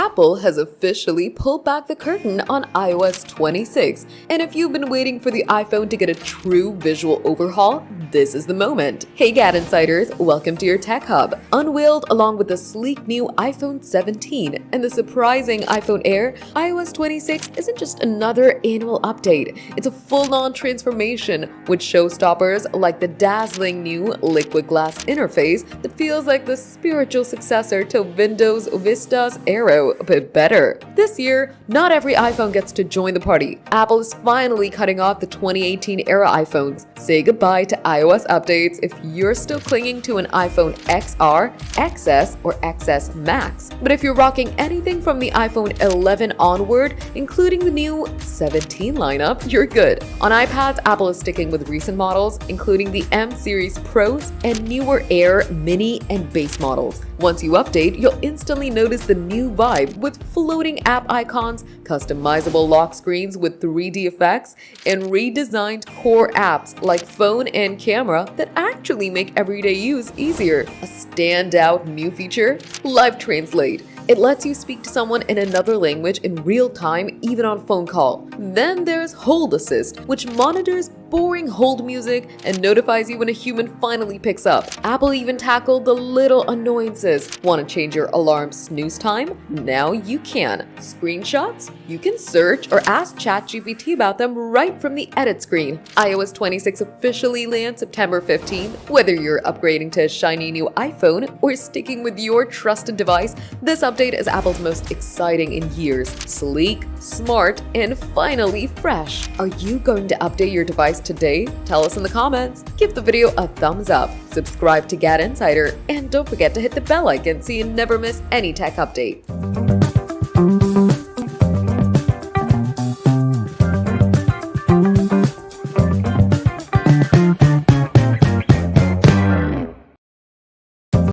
Apple has officially pulled back the curtain on iOS 26, and if you've been waiting for the iPhone to get a true visual overhaul, this is the moment. Hey GadInsiders, welcome to your Tech Hub. Unveiled along with the sleek new iPhone 17 and the surprising iPhone Air, iOS 26 isn't just another annual update. It's a full-on transformation with showstoppers like the dazzling new liquid glass interface that feels like the spiritual successor to Windows Vista's Aero, but better. This year, not every iPhone gets to join the party. Apple is finally cutting off the 2018 era iPhones. Say goodbye to iOS updates if you're still clinging to an iPhone XR, XS, or XS Max. But if you're rocking anything from the iPhone 11 onward, including the new 17 lineup, you're good. On iPads, Apple is sticking with recent models, including the M Series Pros and newer Air, Mini, and Base models. Once you update, you'll instantly notice the new vibe with floating app icons, customizable lock screens with 3D effects, and redesigned core apps like phone and camera that actually make everyday use easier. A standout new feature? Live Translate. It lets you speak to someone in another language in real time, even on phone call. Then there's Hold Assist, which monitors boring hold music and notifies you when a human finally picks up. Apple even tackled the little annoyances. Want to change your alarm snooze time? Now you can. Screenshots? You can search or ask ChatGPT about them right from the edit screen. iOS 26 officially lands September 15th. Whether you're upgrading to a shiny new iPhone or sticking with your trusted device, this update is Apple's most exciting in years. Sleek, smart, and finally fresh. Are you going to update your device today? Tell us in the comments. Give the video a thumbs up, subscribe to GadInsider, and don't forget to hit the bell icon so you never miss any tech update.